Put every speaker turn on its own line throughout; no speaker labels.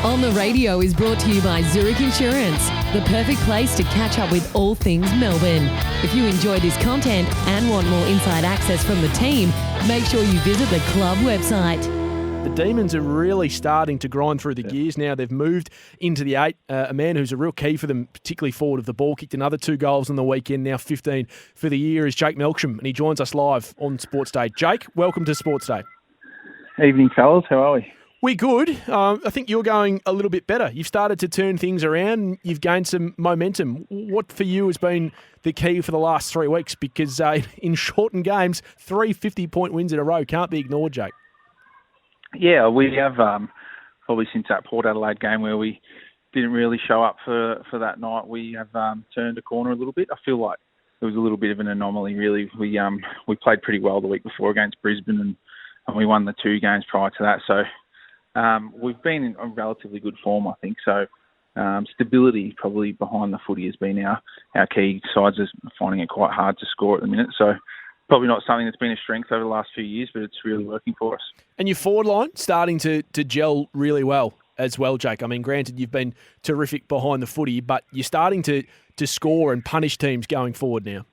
On the Radio is brought to you by Zurich Insurance, the perfect place to catch up with all things Melbourne. If you enjoy this content and want more inside access from the team, make sure you visit the club website.
The Demons are really starting to grind through the gears now. They've moved into the 8. A man who's a real key for them, particularly forward of the ball, kicked another 2 goals on the weekend, now 15 for the year, is Jake Melksham, and he joins us live on Sports Day. Jake, welcome to Sports Day.
Evening, fellas. How are we?
We're good. I think you're going a little bit better. You've started to turn things around. You've gained some momentum. What for you has been the key for the last 3 weeks? Because in shortened games, 3 50-point wins in a row can't be ignored, Jake.
Yeah, we have probably since that Port Adelaide game where we didn't really show up for that night, we have turned a corner a little bit. I feel like it was a little bit of an anomaly, really. We played pretty well the week before against Brisbane and we won the 2 games prior to that. So we've been in a relatively good form, I think. So stability probably behind the footy has been our key. Sides are finding it quite hard to score at the minute. So probably not something that's been a strength over the last few years, but it's really working for us.
And your forward line starting to gel really well as well, Jake. I mean, granted, you've been terrific behind the footy, but you're starting to score and punish teams going forward now.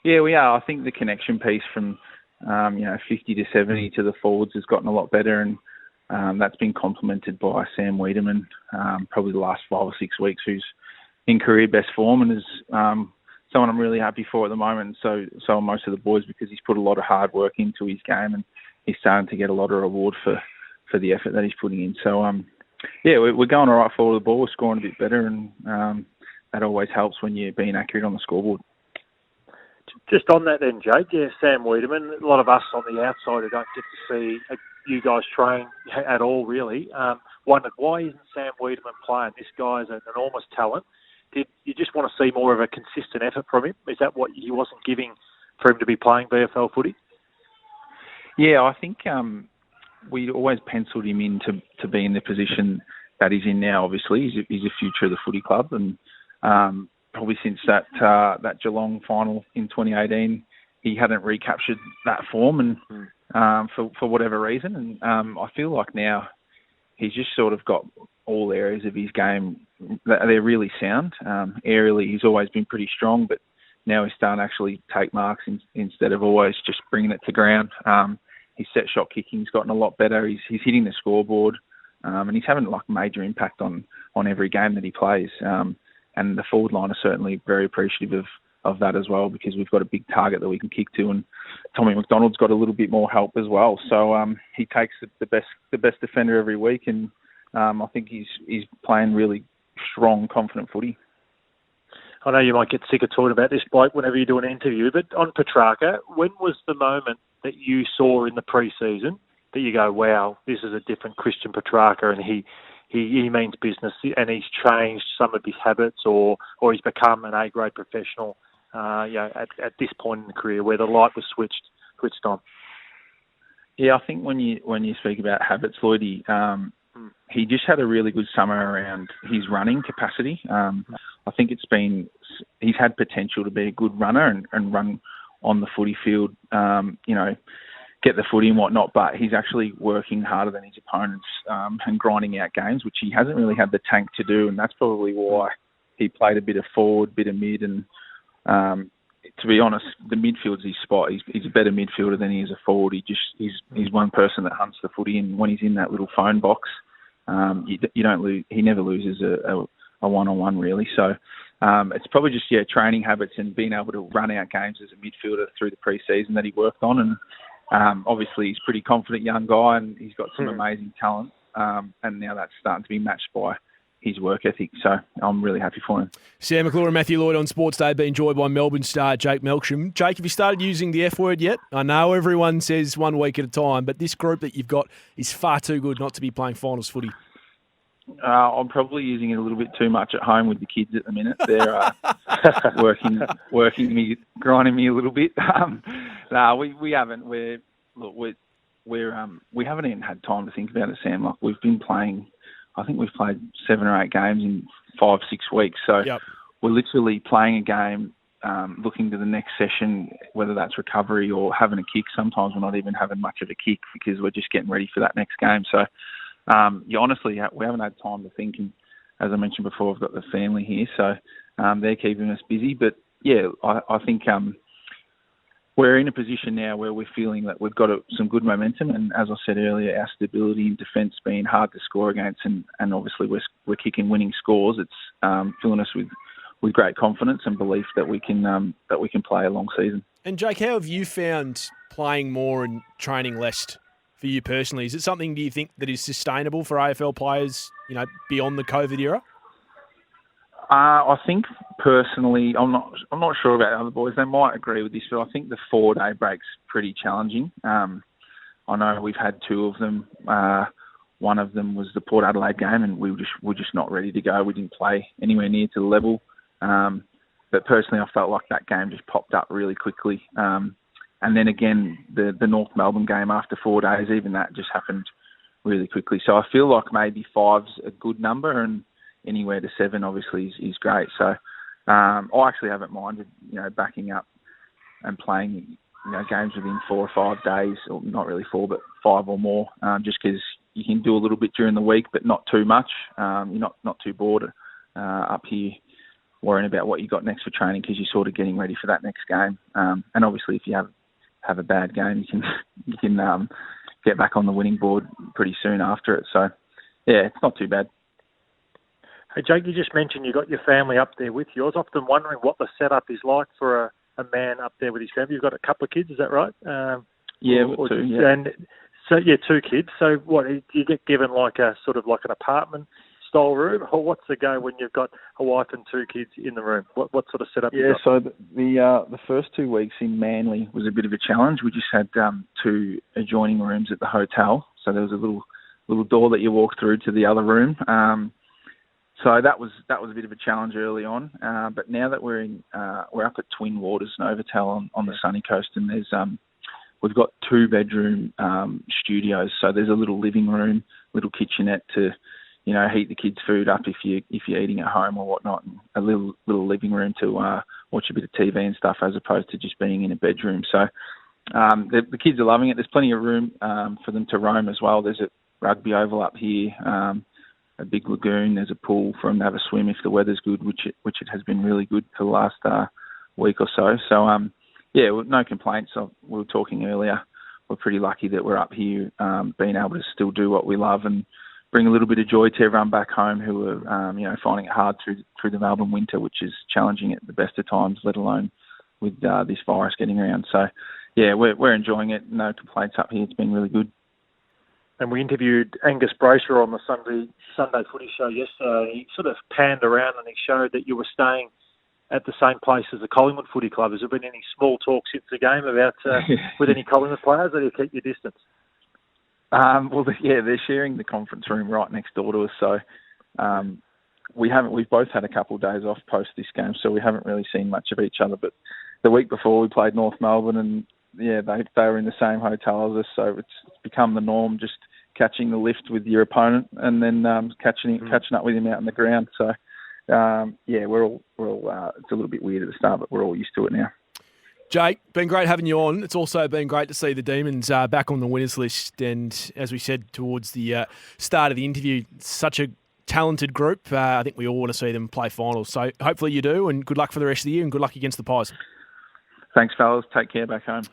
Yeah, we are. I think the connection piece from 50 to 70 to the forwards has gotten a lot better, and that's been complemented by Sam Wiedemann, probably the last 5 or 6 weeks, who's in career best form and is someone I'm really happy for at the moment. So are most of the boys, because he's put a lot of hard work into his game and he's starting to get a lot of reward for the effort that he's putting in. So, we're going all right forward the ball. We're scoring a bit better, and that always helps when you're being accurate on the scoreboard.
Just on that then, Jake, Sam Wiedemann, a lot of us on the outside who don't get to see you guys train at all, really, wondered why isn't Sam Wiedemann playing? This guy's an enormous talent. Did you just want to see more of a consistent effort from him? Is that what he wasn't giving for him to be playing VFL footy?
Yeah, I think we always penciled him in to be in the position that he's in now. Obviously, he's a future of the footy club, and probably since that Geelong final in 2018, he hadn't recaptured that form, and for whatever reason. And I feel like now he's just sort of got all areas of his game that they're really sound. Aerially, he's always been pretty strong, but now he's starting to actually take marks instead of always just bringing it to ground. His set shot kicking's gotten a lot better. He's hitting the scoreboard, and he's having like major impact on every game that he plays. And the forward line are certainly very appreciative of that as well, because we've got a big target that we can kick to, and Tommy McDonald's got a little bit more help as well. So he takes the best defender every week, and I think he's playing really strong, confident footy.
I know you might get sick of talking about this bloke whenever you do an interview, but on Petrarca, when was the moment that you saw in the pre-season that you go, wow, this is a different Christian Petrarca, and he means business, and he's changed some of his habits, or he's become an A-grade professional at this point in the career where the light was switched on?
Yeah, I think when you speak about habits, Lloyd, he just had a really good summer around his running capacity. I think he's had potential to be a good runner and run on the footy field, get the footy and whatnot, but he's actually working harder than his opponents and grinding out games, which he hasn't really had the tank to do, and that's probably why he played a bit of forward, bit of mid, and to be honest, the midfield's his spot. He's a better midfielder than he is a forward. He's one person that hunts the footy, and when he's in that little phone box, you don't lose. He never loses a one-on-one, really. So it's probably just training habits and being able to run out games as a midfielder through the pre-season that he worked on. And obviously he's a pretty confident young guy, and he's got some amazing talent. And now that's starting to be matched by his work ethic. So I'm really happy for him.
Sam McClure and Matthew Lloyd on Sports Day, being joined by Melbourne star Jake Melksham. Jake, have you started using the F word yet? I know everyone says 1 week at a time, but this group that you've got is far too good not to be playing finals footy.
I'm probably using it a little bit too much at home with the kids at the minute. They're working me, grinding me a little bit. We haven't. We haven't even had time to think about it, Sam. Like, we've been playing. I think we've played 7 or 8 games in 5-6 weeks. So we're literally playing a game, looking to the next session, whether that's recovery or having a kick. Sometimes we're not even having much of a kick because we're just getting ready for that next game. So honestly, we haven't had time to think. And as I mentioned before, I've got the family here, so they're keeping us busy. But yeah, I think we're in a position now where we're feeling that we've got some good momentum. And as I said earlier, our stability in defence being hard to score against, and obviously we're kicking winning scores. It's filling us with great confidence and belief that we can play a long season.
And Jake, how have you found playing more and training less for you personally? Is it something, do you think, that is sustainable for AFL players, beyond the COVID era?
I think personally, I'm not sure about other boys. They might agree with this, but I think the 4-day break's pretty challenging. I know we've had 2 of them. One of them was the Port Adelaide game, and we were just not ready to go. We didn't play anywhere near to the level. But personally, I felt like that game just popped up really quickly. And then again, the North Melbourne game after 4 days, even that just happened really quickly. So I feel like maybe 5's a good number, and anywhere to 7 obviously is great. So I actually haven't minded, backing up and playing, games within 4 or 5 days, or not really 4, but 5 or more, just because you can do a little bit during the week, but not too much. You're not too bored up here worrying about what you got next for training, because you're sort of getting ready for that next game. And obviously, if you have a bad game, you can get back on the winning board pretty soon after it. So yeah, it's not too bad.
Hey Jake, you just mentioned you got your family up there with you. I was often wondering what the setup is like for a man up there with his family. You've got a couple of kids, is that right?
Yeah, 2. Yeah.
And so 2 kids. So what, do you get given like a sort of like an apartment style room, or what's the go when you've got a wife and 2 kids in the room? What sort of setup?
Yeah, so the first 2 weeks in Manly was a bit of a challenge. We just had 2 adjoining rooms at the hotel, so there was a little door that you walk through to the other room. So that was a bit of a challenge early on. But now that we're up at Twin Waters, Novotel on the sunny coast, and there's we've got 2-bedroom studios. So there's a little living room, little kitchenette to heat the kids' food up if you're eating at home or whatnot, and a little living room to watch a bit of TV and stuff, as opposed to just being in a bedroom. So the kids are loving it. There's plenty of room for them to roam as well. There's a rugby oval up here, a big lagoon. There's a pool for them to have a swim if the weather's good, which it has been really good for the last week or so. So yeah, no complaints. We were talking earlier. We're pretty lucky that we're up here, being able to still do what we love and bring a little bit of joy to everyone back home who are, finding it hard through the Melbourne winter, which is challenging at the best of times, let alone with this virus getting around. So, yeah, we're enjoying it. No complaints up here. It's been really good.
And we interviewed Angus Brayshaw on the Sunday Footy Show yesterday. He sort of panned around and he showed that you were staying at the same place as the Collingwood Footy Club. Has there been any small talk since the game about with any Collingwood players, or do you keep your distance?
Well, they're sharing the conference room right next door to us, so we've both had a couple of days off post this game, so we haven't really seen much of each other. But the week before we played North Melbourne, and yeah, they were in the same hotel as us, so it's become the norm, just catching the lift with your opponent and then catching up with him out on the ground. So we're all it's a little bit weird at the start, but we're all used to it now.
Jake, been great having you on. It's also been great to see the Demons back on the winners list. And as we said towards the start of the interview, such a talented group. I think we all want to see them play finals. So hopefully you do, and good luck for the rest of the year, and good luck against the Pies.
Thanks, fellas. Take care back home.